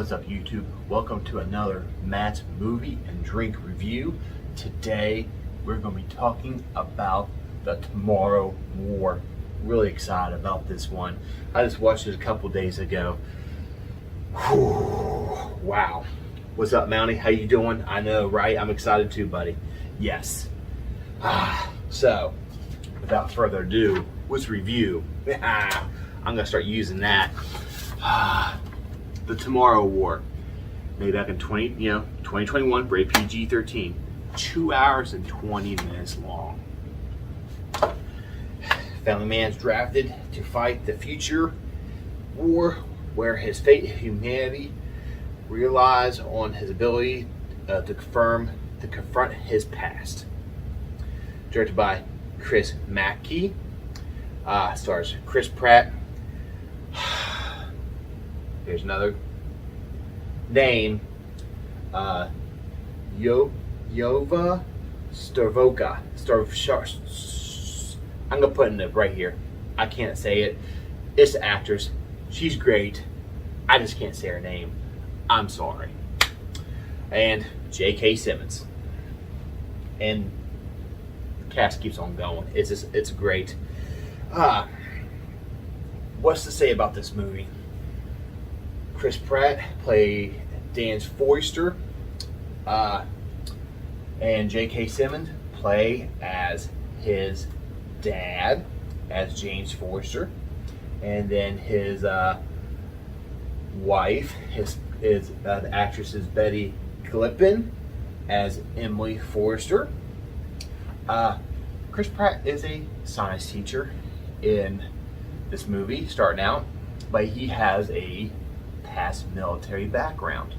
What's up, YouTube? Welcome to another Matt's Movie and Drink Review. Today, we're going to be talking about The Tomorrow War. Really excited about this one. I just watched it a couple days ago. Whew, wow. What's up, Mountie? How you doing? I know, right? I'm excited too, buddy. Yes. So, without further ado, let's review. I'm going to start using that. The Tomorrow War, made back in 2021, rated PG-13, 2 hours and 20 minutes long. Family man's drafted to fight the future war, where his fate and humanity relies on his ability to confront his past. Directed by Chris McKay, stars Chris Pratt. Here's another name, Yova Starvoka. I'm gonna put it right here. I can't say it. It's the actress. She's great. I just can't say her name. I'm sorry. And J.K. Simmons. And the cast keeps on going. It's great. What's to say about this movie? Chris Pratt played Dan Forrester, and J.K. Simmons play as his dad, as James Forrester, and then his wife, the actress is Betty Glippin as Emily Forrester. Chris Pratt is a science teacher in this movie, starting out, but he has a past military background.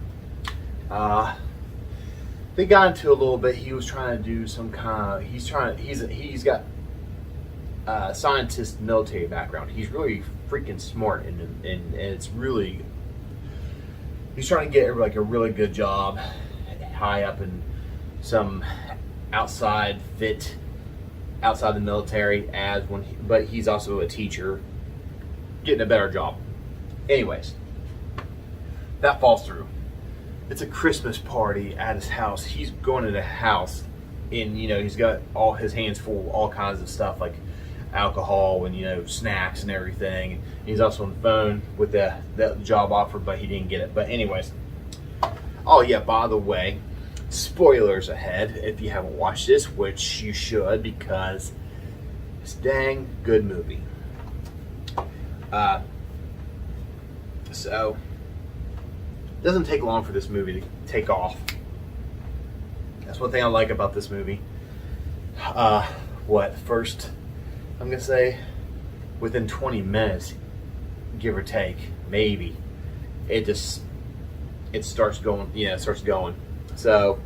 They got into a little bit. He was trying to do some kind of. He's got a scientist military background. He's really freaking smart, and it's really. He's trying to get like a really good job, high up in some outside the military but he's also a teacher, getting a better job. Anyways. That falls through. It's a Christmas party at his house. He's going to the house, and he's got all his hands full of all kinds of stuff like alcohol and snacks and everything. And he's also on the phone with the job offer, but he didn't get it. But anyways, oh yeah, by the way, spoilers ahead if you haven't watched this, which you should, because it's a dang good movie. So. It doesn't take long for this movie to take off. That's one thing I like about this movie. First, I'm gonna say within 20 minutes, give or take, maybe, it starts going. Yeah, it starts going. So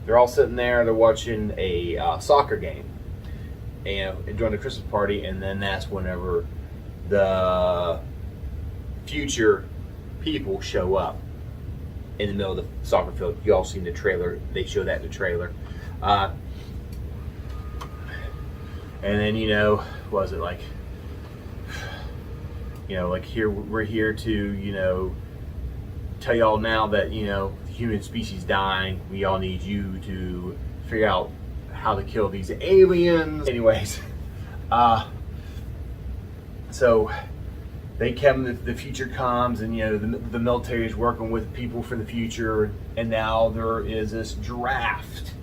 they're all sitting there. They're watching a soccer game, and during the Christmas party, and then that's whenever the future people show up in the middle of the soccer field. You all seen the trailer. They show that in the trailer. And then, was it like, like we're here to, tell y'all now that, the human species dying. We all need you to figure out how to kill these aliens. Anyways, so they come, the future comes, and the military is working with people for the future, and now there is this draft.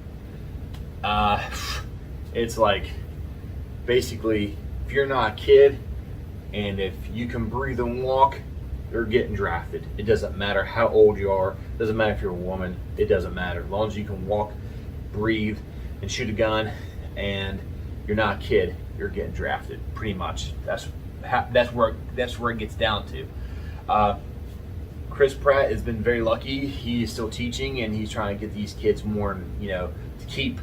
It's like, basically, if you're not a kid, and if you can breathe and walk, you're getting drafted. It doesn't matter how old you are. It doesn't matter if you're a woman. It doesn't matter. As long as you can walk, breathe, and shoot a gun, and you're not a kid, you're getting drafted. Pretty much. That's where it gets down to. Chris Pratt has been very lucky. He is still teaching, and he's trying to get these kids more, to keep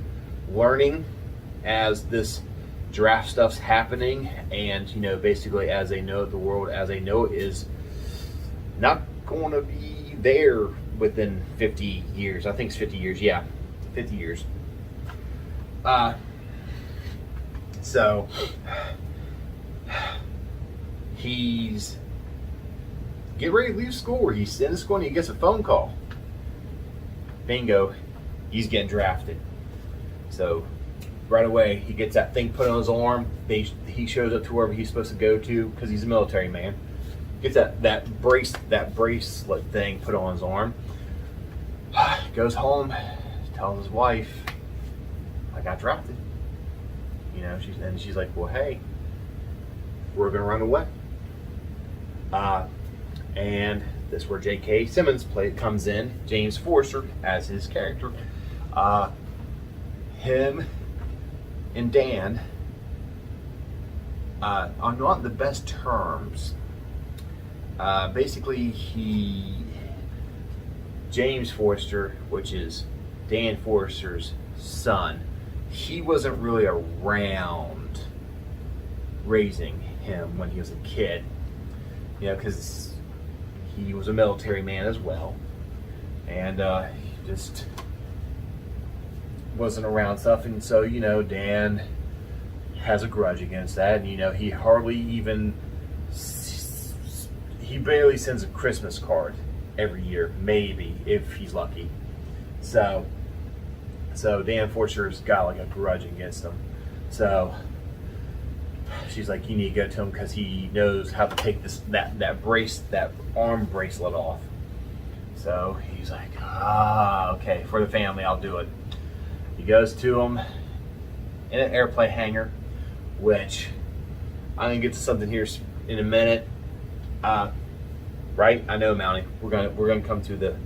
learning as this draft stuff's happening, and basically as they know, the world as they know it is not going to be there within 50 years. I think it's 50 years. Yeah, 50 years. So he's get ready to leave school. He's in school and he gets a phone call. Bingo, he's getting drafted. So right away, he gets that thing put on his arm. He shows up to wherever he's supposed to go to because he's a military man. Gets that bracelet thing put on his arm. Goes home, tells his wife, "I got drafted." You know, she's like, "Well, hey, we're gonna run away." And that's where J.K. Simmons comes in, James Forster as his character. Him and Dan are not the best terms. Basically, James Forster, which is Dan Forster's son, he wasn't really around raising him when he was a kid. You know, because he was a military man as well, and he just wasn't around stuff, and so, you know, Dan has a grudge against that, and, you know, he barely sends a Christmas card every year, maybe, if he's lucky. So Dan Forster's got like a grudge against him. So she's like, "You need to go to him because he knows how to take that arm bracelet off." So he's like, "Okay, for the family, I'll do it." He goes to him in an airplane hangar, which I'm gonna get to something here in a minute. Right? I know, Mountie. We're gonna come to the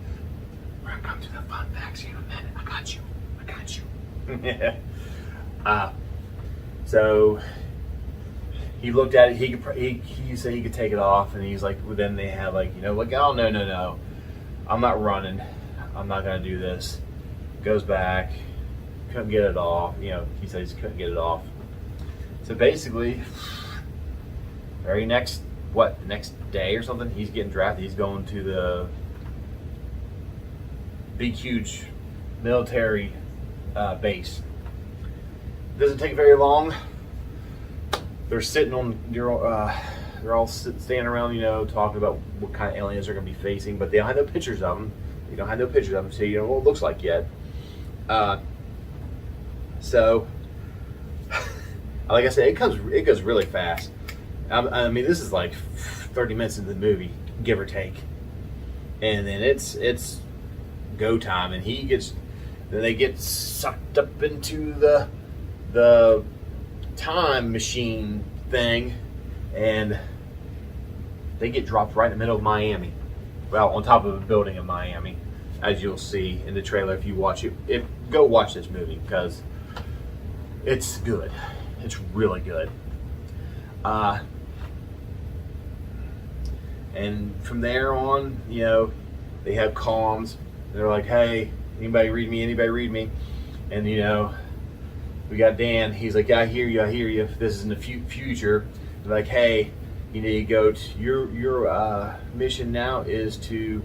fun facts here in a minute. I got you. So he looked at it. He said he could take it off, and he's like, well, then they have like, you know, like, "Oh, no, I'm not running. I'm not gonna do this." Goes back, couldn't get it off. You know, he says he couldn't get it off. So basically, the next day or something, he's getting drafted. He's going to the big, huge military base. Doesn't take very long. They're sitting on, they're all standing around, you know, talking about what kind of aliens they're going to be facing, but they don't have no pictures of them. You don't have no pictures of them, so you don't know what it looks like yet. So, like I said, it goes really fast. I mean, this is like 30 minutes into the movie, give or take, and then it's go time, and then they get sucked up into the time machine thing, and they get dropped right in the middle of Miami. Well, on top of a building in Miami, as you'll see in the trailer if you watch it. Go watch this movie because it's good. It's really good. And from there on, you know, they have comms. They're like, "Hey, anybody read me? Anybody read me?" And, you know, we got Dan. He's like, "Yeah, I hear you. This is in the future." They're like, "Hey, you need to go to your mission now is to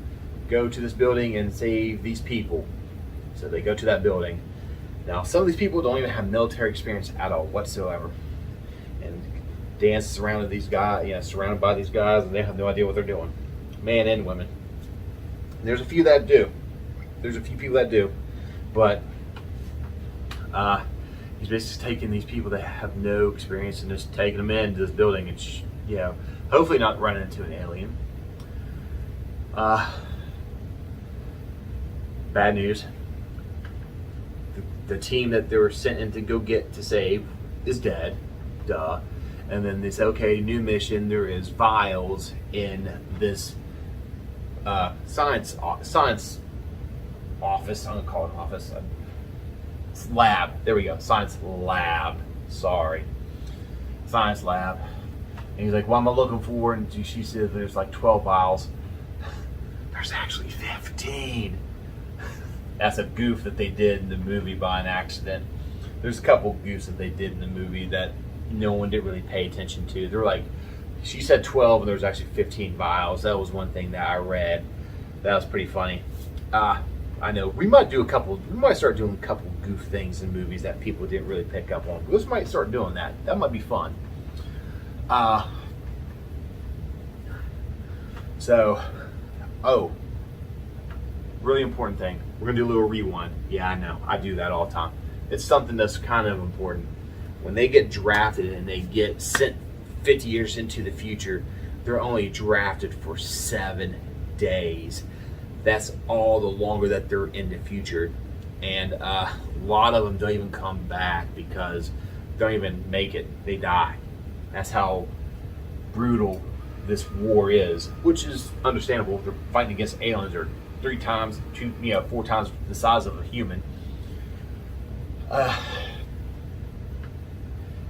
go to this building and save these people." So they go to that building. Now, some of these people don't even have military experience at all whatsoever. And Dan's surrounded by these guys, and they have no idea what they're doing, men and women. And there's a few that do. There's a few people that do, but he's basically taking these people that have no experience and just taking them into this building and, you know, hopefully not running into an alien. Bad news. The team that they were sent in to go get to save is dead. Duh. And then they say, "Okay, new mission. There is vials in this science office. I'm gonna call it an office. Lab. There we go. Science lab. Sorry. Science lab." And he's like, "What am I looking for?" And she said, "There's like 12 vials." There's actually 15. That's a goof that they did in the movie by an accident. There's a couple goofs that they did in the movie that no one didn't really pay attention to. They're like, she said 12 and there was actually 15 vials. That was one thing that I read. That was pretty funny. I know we might start doing a couple goof things in movies that people didn't really pick up on. We might start doing that. So, oh, really important thing. We're gonna do a little rewind. Yeah, I know. I do that all the time. It's something that's kind of important. When they get drafted and they get sent 50 years into the future, they're only drafted for 7 days. That's all the longer that they're in the future. And a lot of them don't even come back because they don't even make it. They die. That's how brutal this war is, which is understandable. They're fighting against aliens. They're 4 times the size of a human.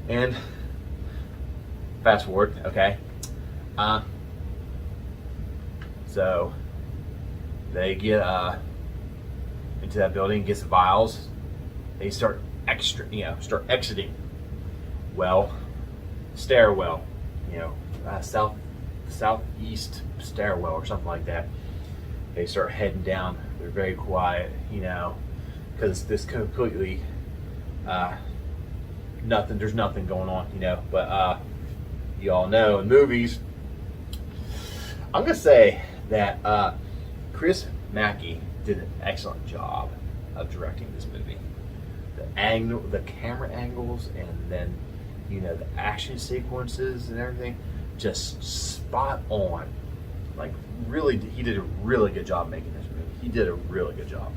And fast forward, okay. So they get into that building, get some vials. They start exiting. Well, stairwell, southeast stairwell or something like that. They start heading down. They're very quiet, because this completely nothing. There's nothing going on, But you all know in movies, I'm gonna say that Chris Mackie did an excellent job of directing this movie. The camera angles, and then the action sequences and everything, just spot on. Like really, he did a really good job making this movie. He did a really good job.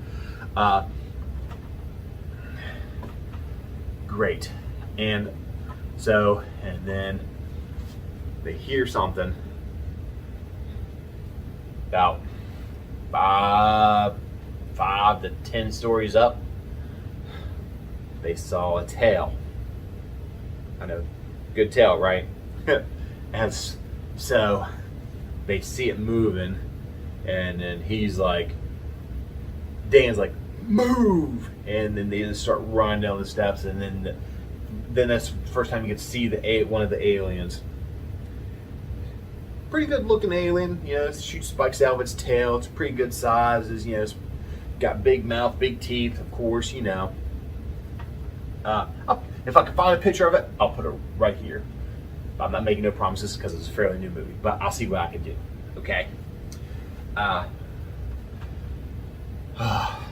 Great. And then they hear something about 5 to 10 stories up. They saw a tail. I know, good tail, right? And so they see it moving, and then Dan's like, move! And then they just start running down the steps, and then that's the first time you get to see one of the aliens. Pretty good looking alien, it shoots spikes out of its tail. It's pretty good size. It's got big mouth, big teeth, of course, If I can find a picture of it, I'll put it right here. I'm not making no promises because it's a fairly new movie, but I'll see what I can do. Okay.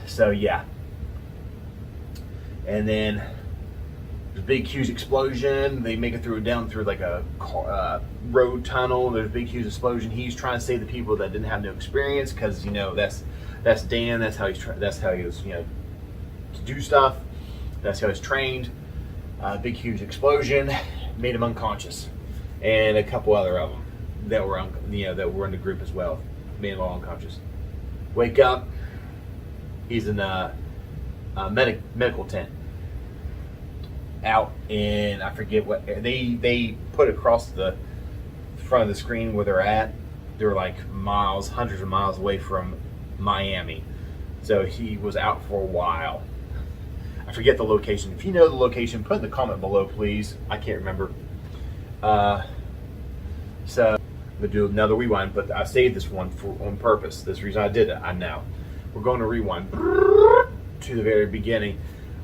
So yeah. And then there's a big huge explosion. They make it down through like a road tunnel. There's a big huge explosion. He's trying to save the people that didn't have no experience because that's Dan. That's how he was to do stuff. That's how he's trained. Big huge explosion made him unconscious, and a couple other of them that were in the group as well made him all unconscious. Wake up. He's in a medical tent out in, I forget what they put across the front of the screen where they're at. They're like hundreds of miles away from Miami, so he was out for a while. I forget the location. If you know the location, put in the comment below, please. I can't remember. So I'm gonna do another rewind, but I saved this one on purpose. This reason I did it. I know. We're going to rewind to the very beginning.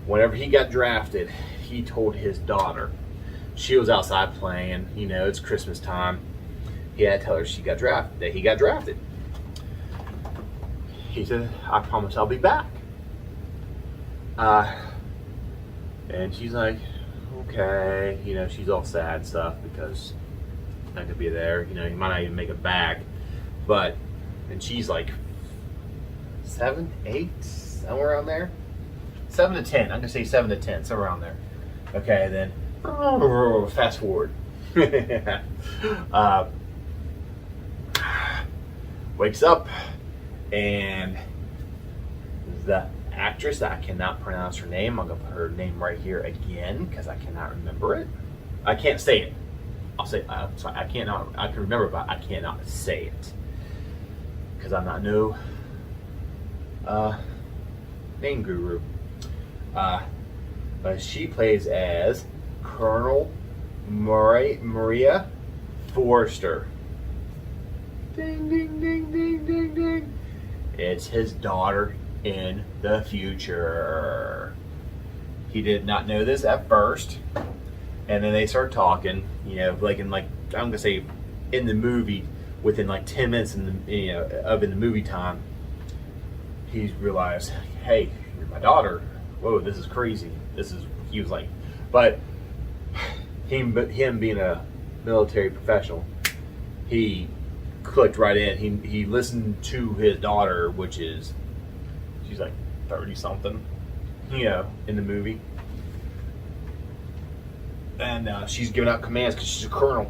Whenever he got drafted, he told his daughter. She was outside playing. It's Christmas time. He had to tell her that he got drafted. He said, "I promise I'll be back." And she's like, okay, she's all sad and stuff because he's not gonna be there. He might not even make it back. And she's like 7, 8, somewhere around there. 7 to 10. I'm gonna say 7 to 10, somewhere around there. Okay, then fast forward. Wakes up, and the actress, I cannot pronounce her name. I'm gonna put her name right here again because I cannot remember it. I can't say it. I'll say sorry, I can remember, but I cannot say it because I'm not no name guru. But she plays as Colonel Maria Forrester. Ding ding ding ding ding ding. It's his daughter in the future. He did not know this at first, and then they start talking. I'm gonna say, in the movie, within like 10 minutes in the of in the movie time, he's realized, hey, you're my daughter. Whoa, this is crazy. He was like, but him being a military professional, he clicked right in. He listened to his daughter, which is, she's like 30 something, in the movie, and she's giving out commands because she's a colonel.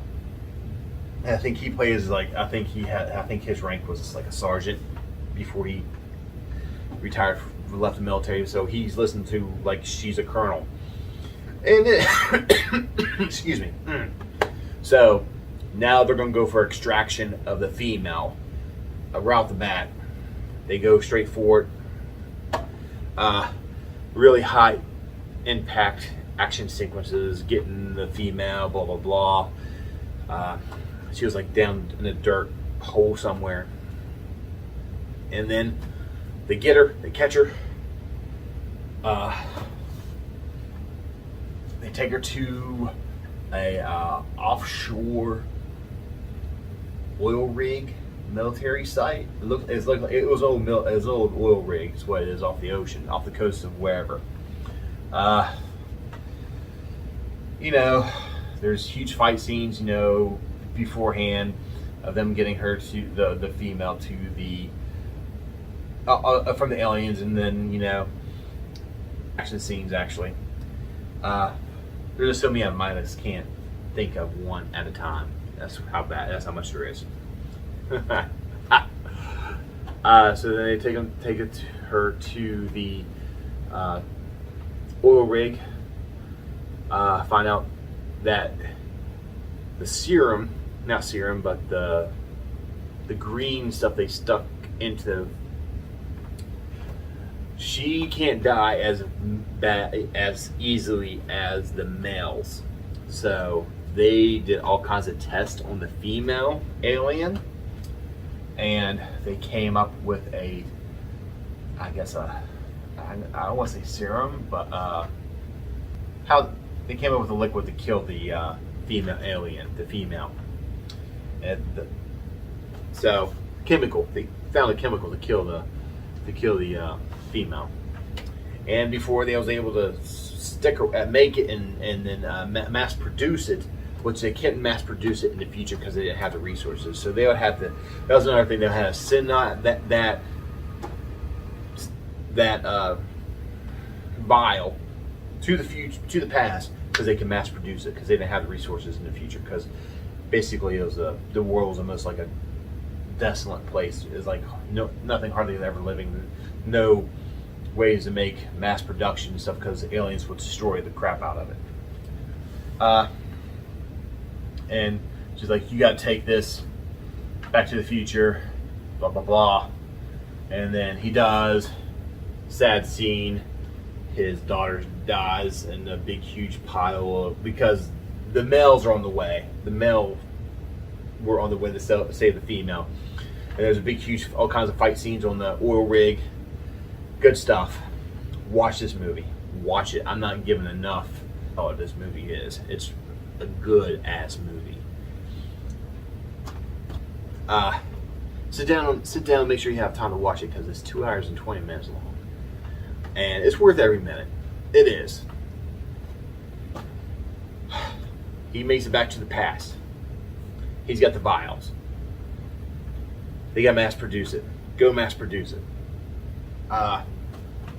And I think he plays I think his rank was like a sergeant before he retired, left the military. So he's listening to like she's a colonel, and then, excuse me. So now they're going to go for extraction of the female. Right off the bat, they go straight for it. Really high impact action sequences, getting the female, blah blah blah. She was like down in a dirt hole somewhere, and then they get her, they catch her. They take her to a offshore oil rig military site. It was old oil rig. Is what it is, off the ocean, off the coast of wherever. There's huge fight scenes, beforehand, of them getting her to the female to the from the aliens, and then action scenes actually. There's just so many I just can't think of one at a time. That's how much there is. So then they take her to the oil rig. Find out that the serum, not serum, but the green stuff they stuck into, she can't die as easily as the males. So they did all kinds of tests on the female alien, and they came up with I don't want to say serum, but how they came up with a liquid to kill the female alien, the female. And so chemical, they found a chemical to kill the female. And before they was able to make it and then mass produce it, which they couldn't mass produce it in the future because they didn't have the resources. So they would have to. That was another thing. They had to send that vial to the future, to the past, because they can mass produce it because they didn't have the resources in the future. Because basically, it was the world was almost like a desolate place. It's like nothing hardly ever living. No ways to make mass production and stuff because the aliens would destroy the crap out of it. And she's like, you got to take this Back to the Future, blah blah blah. And then he does. Sad scene. His daughter dies in a big huge pile because the males are on the way. The male were on the way to save the female. And there's a big huge, all kinds of fight scenes on the oil rig. Good stuff. Watch this movie. Watch it. I'm not giving enough what this movie is. It's a good ass movie. Sit down and make sure you have time to watch it because it's 2 hours and 20 minutes long. And it's worth every minute. It is. He makes it back to the past. He's got the vials. They got to mass produce it. Go mass produce it.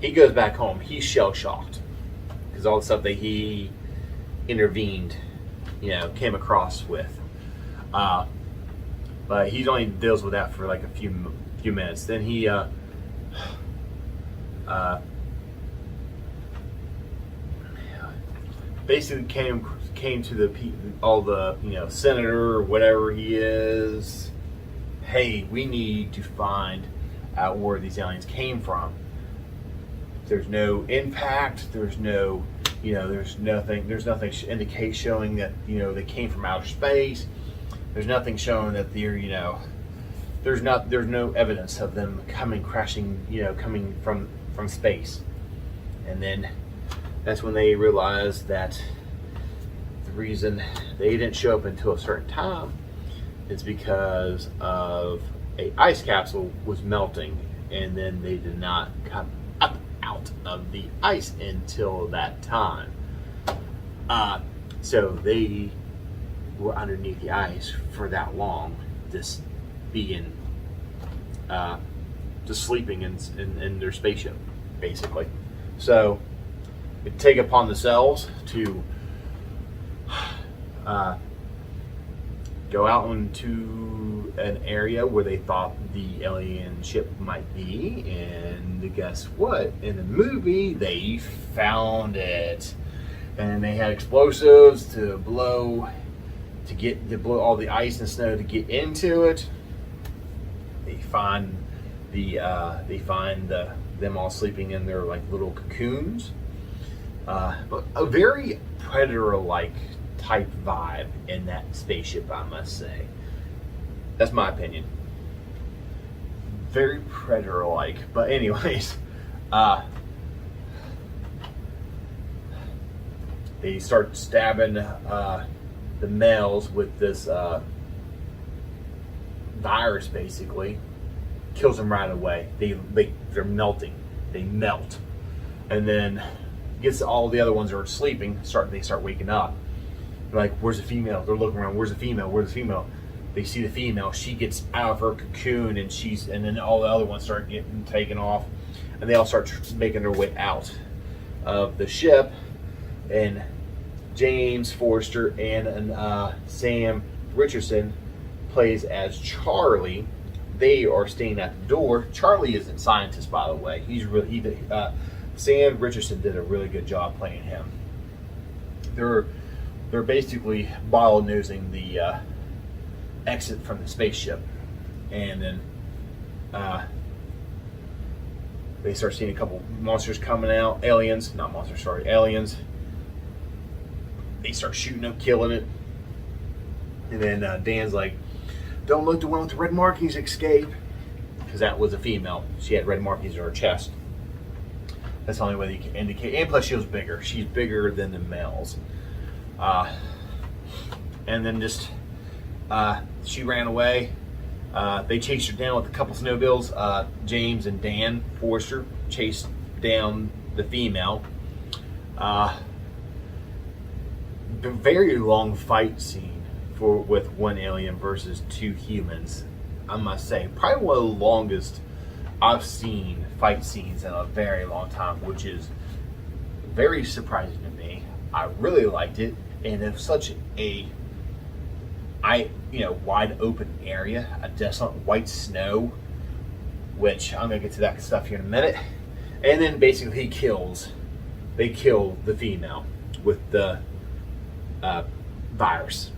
He goes back home. He's shell shocked because all the stuff that he intervened, came across with. But he only deals with that for like a few minutes. Then he basically came to all the senator or whatever he is. Hey, we need to find out where these aliens came from. There's no impact. There's no, there's nothing showing that they came from outer space. There's nothing showing that they're, there's no evidence of them coming from space. And then that's when they realized that the reason they didn't show up until a certain time is because of a ice capsule was melting, and then they did not come up out of the ice until that time. So they were underneath the ice for that long, just being, just sleeping in their spaceship, basically. So they take upon themselves to go out into an area where they thought the alien ship might be, and guess what? In the movie, they found it, and they had explosives to blow all the ice and snow to get into it. They find them all sleeping in their like little cocoons, but a very Predator-like type vibe in that spaceship, I must say. That's my opinion. Very Predator-like. But anyways, they start stabbing the males with this virus, basically. Kills them right away. They're melting. They melt. And then gets all the other ones that are sleeping, they start waking up. They're like, where's the female? They're looking around, where's the female? Where's the female? They see the female, she gets out of her cocoon, and then all the other ones start getting taken off, and they all start making their way out of the ship. And James Forster and Sam Richardson plays as Charlie. They are staying at the door. Charlie isn't scientist, by the way. Sam Richardson did a really good job playing him. They're basically bottle-nosing the exit from the spaceship, and then they start seeing a couple monsters coming out. Aliens. They start shooting up, killing it, and then Dan's like, "Don't let the one with the red markings escape," because that was a female. She had red markings on her chest. That's the only way you can indicate. And plus, she was bigger. She's bigger than the males. And then she ran away. They chased her down with a couple snowbills. James and Dan Forster chased down the female. The very long fight scene with one alien versus two humans, I must say. Probably one of the longest I've seen fight scenes in a very long time, which is very surprising to me. I really liked it, and it's such a wide open area, a desolate white snow, which I'm gonna get to that stuff here in a minute. And then basically they kill the female with the virus.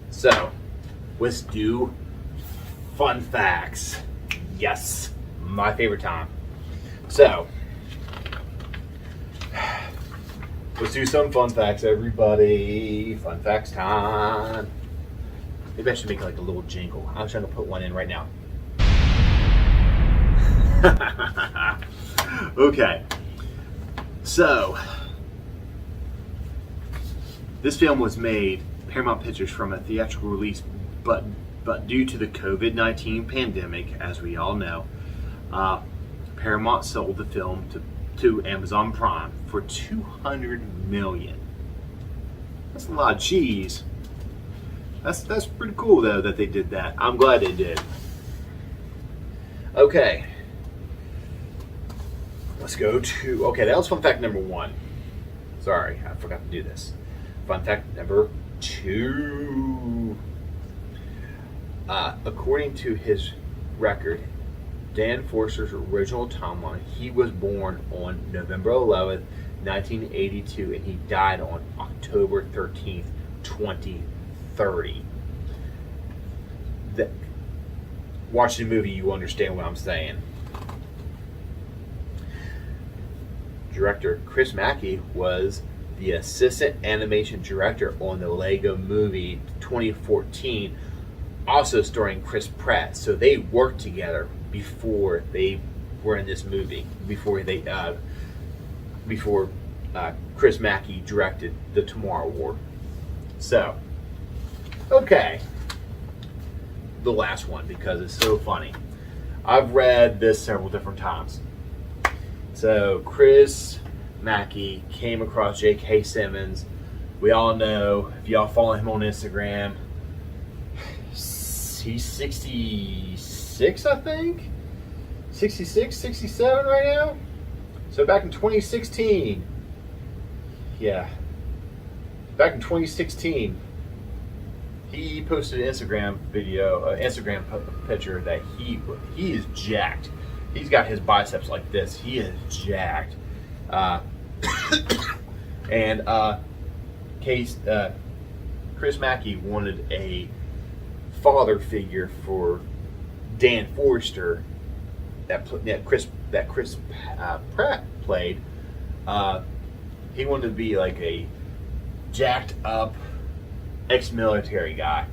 So let's do fun facts. Yes, my favorite time. So let's do some fun facts, everybody. Fun facts time. Maybe I should make like a little jingle. I'm trying to put one in right now. Okay. So, this film was made, Paramount Pictures, from a theatrical release, but due to the COVID-19 pandemic, as we all know, Paramount sold the film to Amazon Prime for $200 million. That's a lot of cheese. That's pretty cool, though, that they did that. I'm glad they did. Okay. Let's go to... Okay, that was fun fact number 1. Sorry, I forgot to do this. Fun fact number 2. According to his record, Dan Forster's original timeline, he was born on November 11th, 1982, and he died on October 13th, 2030. Watch the movie, you understand what I'm saying. Director Chris Mackie was the assistant animation director on the Lego Movie 2014, also starring Chris Pratt. So they worked together before they were in this movie. Before Chris Mackie directed The Tomorrow War. So, okay, the last one because it's so funny. I've read this several different times. So Chris Mackie came across J.K. Simmons. We all know, if y'all follow him on Instagram, he's 66, I think. 66, 67 right now. So back in 2016, back in 2016, he posted an Instagram video, Instagram picture that he is jacked. He's got his biceps like this. He is jacked. And Chris Mackie wanted a father figure for Dan Forrester that Chris Pratt played. He wanted to be like a jacked up ex-military guy.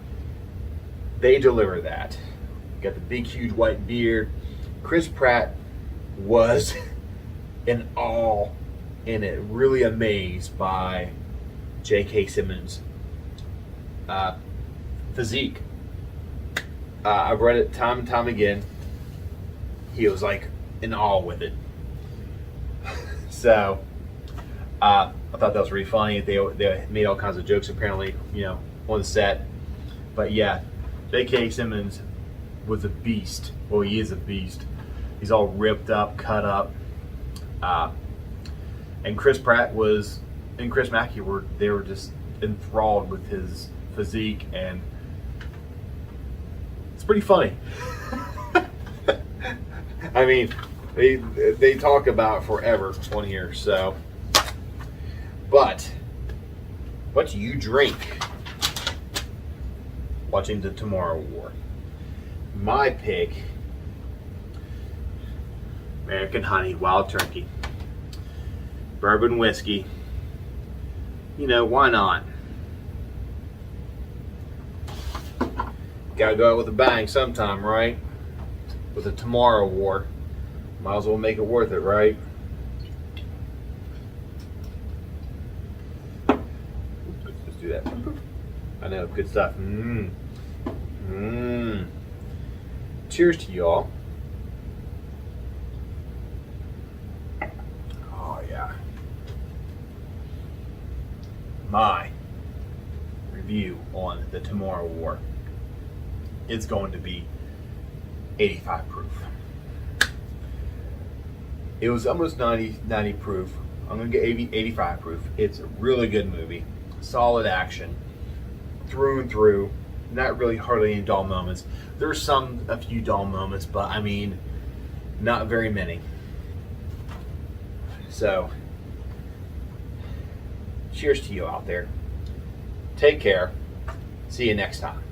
They deliver that. Got the big, huge white beard. Chris Pratt was in awe and it really amazed by J.K. Simmons' physique. I've read it time and time again. He was like in awe with it. So I thought that was really funny. They made all kinds of jokes apparently, on the set. But yeah, J.K. Simmons was a beast. Well, he is a beast. He's all ripped up, cut up. And Chris Pratt and Chris Mackie were just enthralled with his physique, and it's pretty funny. I mean, they talk about forever on here. So, but what do you drink watching the Tomorrow War? My pick: American Honey Wild Turkey, bourbon whiskey. Why not? Gotta go out with a bang sometime, right? With the Tomorrow War. Might as well make it worth it, right? Let's do that. I know, good stuff. Cheers to y'all. Oh, yeah. My review on the Tomorrow War. It's going to be 85 proof. It was almost 90 proof. I'm going to get 85 proof. It's a really good movie. Solid action. Through and through. Not really hardly any dull moments. There's a few dull moments, but I mean, not very many. So, cheers to you out there. Take care. See you next time.